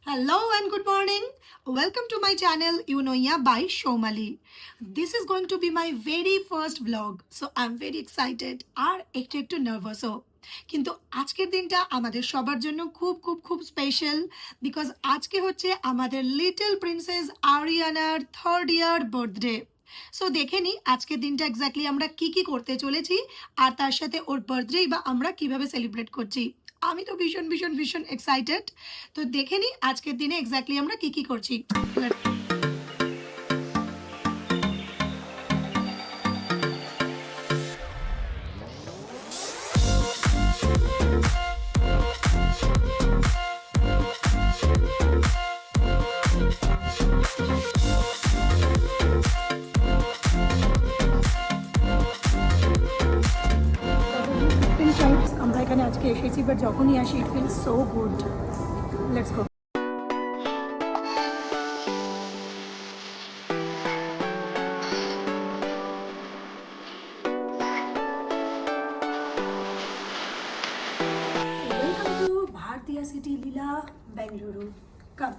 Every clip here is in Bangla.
Hello and good morning. Welcome to my channel Unoia by Shomali. This is going to be my very first vlog. So I'm very excited আর একটু নার্ভাসও। কিন্তু আজকের দিনটা আমাদের সবার জন্য খুব স্পেশাল বিকজ আজকে হচ্ছে আমাদের লিটল প্রিন্সেস আরিয়ানার 3rd ইয়ার বার্থডে। সো দেখে নিই আজকের দিনটা এক্স্যাক্টলি আমরা কি করতে চলেছি আর তার সাথে ওর বার্থডে বা আমরা কিভাবে সেলিব্রেট করছি। আমি তো ভীষণ এক্সাইটেড। তো দেখে নিই আজকের দিনে এক্স্যাক্টলি আমরা কি করছি। আমরা এখানে আজকে এসেছি বাট যখনই আসি it feel so good. Let's go. Welcome to Bharatiya city Leela Bengaluru. Come.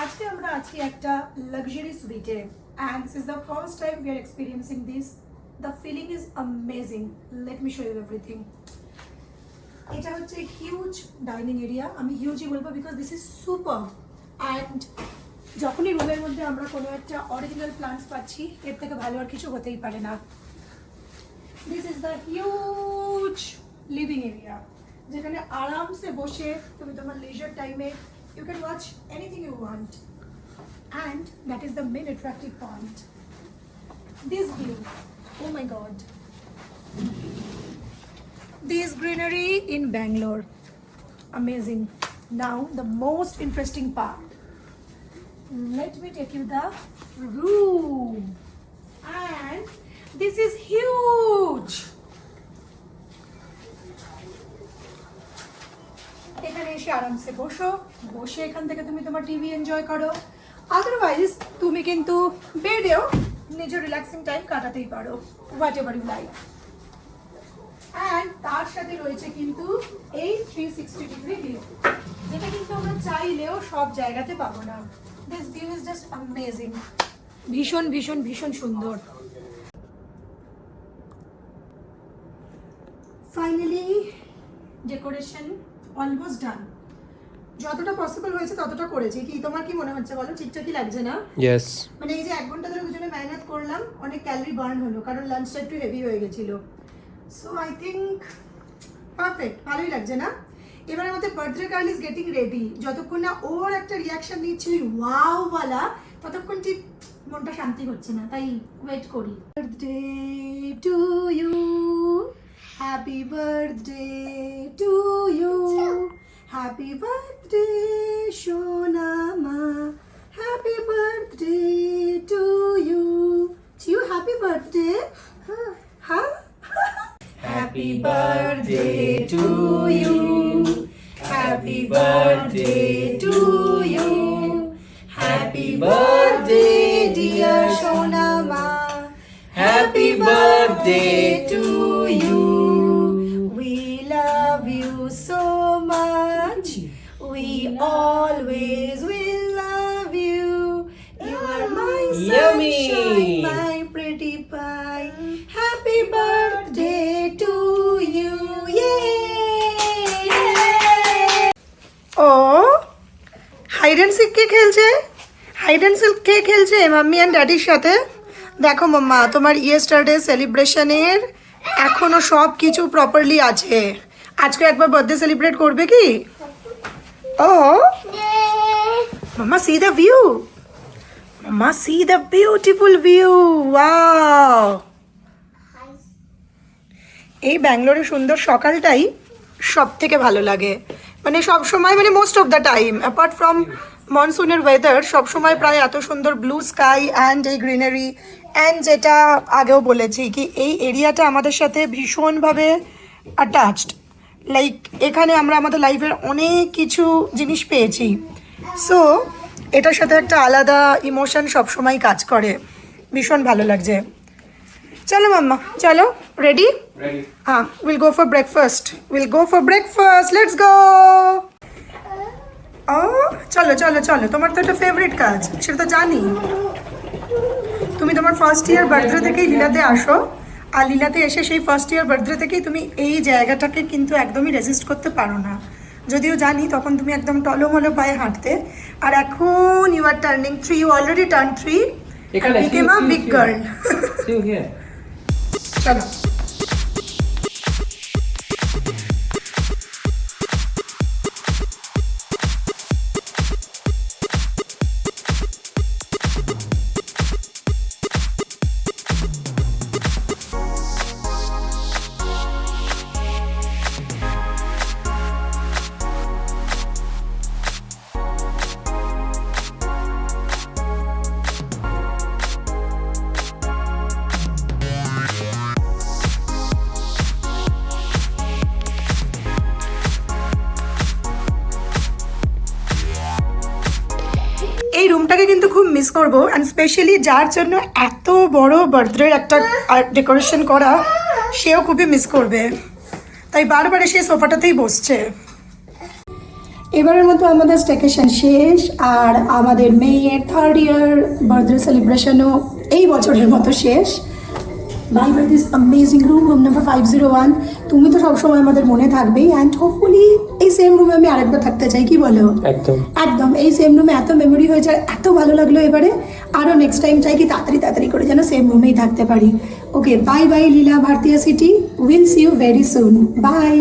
আজকে আমরা আছি একটা লাক্সারি সুইটে and this is the first time we are experiencing this. The feeling is amazing. Let me show you everything. এটা হচ্ছে হিউজ ডাইনিং এরিয়া। আমি হিউজই বলবো because this is super. And যখনই রুমের মধ্যে আমরা কোনো একটা অরিজিনাল প্লান্টস পাচ্ছি এর থেকে ভালো আর কিছু হতেই পারে না। This is the huge living area যেখানে আরামসে বসে তুমি তোমার লেজার টাইমে you can watch anything you want. And that is the main attractive point. This view, oh my god. This greenery in Bangalore, amazing. Now the most interesting part. Let me take you the room. And this is huge. এখানে এসে আরামসে বসে এখান থেকে তুমি তোমার টিভি এনজয় করো। আদারওয়াইজ তুমি কিন্তু বেডেও নিজের রিল্যাক্সিং টাইম কাটাতেই পারো whatever you like. And তার সাথে রয়েছে কিন্তু এই 360 ডিগ্রি ভিউ যেটা কিন্তু আমরা চাইলেও সব জায়গাতে পাবো না। This view is just amazing. ভীষণ সুন্দর। Finally decoration almost done. যতটা পসিবল হয়েছে ততটা করেছি। কি তোমার কি মনে হচ্ছে বলো? ঠিকঠাকই লাগছে না? ইয়েস। মানে এই যে 1 ঘন্টা ধরে দুজনে মেহনত করলাম অনেক ক্যালোরি বার্ন হলো কারণ লাঞ্চটা একটু হেভি হয়ে গেছিল। সো আই থিঙ্ক পারফেক্ট, ভালোই লাগছে না? এবার আমাদের birthday girl is getting ready. যতক্ষণ না ওর একটা রিয়াকশন নিচ্ছি ওয়াও ওয়ালা ততক্ষণ ঠিক মনটা শান্তি হচ্ছে না, তাই ওয়েট করি। Birthday to you, happy birthday to you, happy birthday Shonama, happy birthday to you. To you, happy birthday. Huh? Happy birthday to you, happy birthday to you, happy birthday dear Shonama, happy birthday to you. We love you so much. We always will love you. You are my sunshine, my pretty pie. Happy birthday to you. Yay! Oh, hide and seek কে খেলছে? হাইড অ্যান্ড সিক কে খেলছে? মাম্মি অ্যান্ড ড্যাডির সাথে। দেখো মাম্মা, তোমার ইয়েস্টারডে সেলিব্রেশনের এখনো সব কিছু প্রপারলি আছে। আজকে একবার বার্থডে সেলিব্রেট করবে কি? ও mamma, see the view. Mamma, see the beautiful view. Wow! এই ব্যাঙ্গালোরের সুন্দর সকালটাই সব থেকে ভালো লাগে। মানে সব সময়, মানে most of the time apart from মনসুনের ওয়েদার, সবসময় প্রায় এত সুন্দর ব্লু স্কাই অ্যান্ড এই গ্রিনারি। অ্যান্ড যেটা আগেও বলেছি কি এই এরিয়াটা আমাদের সাথে ভীষণভাবে অ্যাটাচড। লাইক এখানে আমরা আমাদের লাইফের অনেক কিছু জিনিস পেয়েছি। সো এটার সাথে একটা আলাদা ইমোশন সবসময় কাজ করে। ভীষণ ভালো লাগছে। চলো মাম্মা, চলো ready. Ready. We'll go for breakfast. Let's go. চলো চলো চলো, তোমার তো একটা ফেভারিট কাজ, সেটা তো জানি। তুমি তোমার ফার্স্ট ইয়ার বার্থডে থেকেই লীলাতে আসো, আর লীলাতে এসে সেই ফার্স্ট ইয়ার বার্থডে থেকেই তুমি এই জায়গাটাকে কিন্তু একদমই রেজিস্ট করতে পারো না। যদিও জানি তখন তুমি একদম টলোমলো পায়ে হাঁটতে, আর এখন you are turning 3, you already turn 3 and became a big girl. See you here. চলো। এই রুমটাকে কিন্তু খুব মিস করব, অ্যান্ড স্পেশালি যার জন্য এত বড় বার্থডের একটা ডেকোরেশন করা, সেও খুবই মিস করবে, তাই বারবার এসে সোফাটাতেই বসছে। এবারের মতো আমাদের স্টেকেশন শেষ, আর আমাদের মেয়ের 3rd ইয়ার বার্থডে সেলিব্রেশনও এই বছরের মতো শেষ। Bye bye this amazing room number 501। তুমি তো সবসময় আমাদের মনে থাকবেই, অ্যান্ড হোপফুলি এই সেম রুমে আমি আরেকবার থাকতে চাই, কি বলো? একদম একদম, এই সেম রুমে এত মেমোরি হয়েছে, আর এত ভালো লাগলো এবারে, আরও নেক্সট টাইম চাই কি তাড়াতাড়ি করে যেন সেম রুমেই থাকতে পারি। ওকে, by bye Leela Bharatiya city, will see you very soon, by.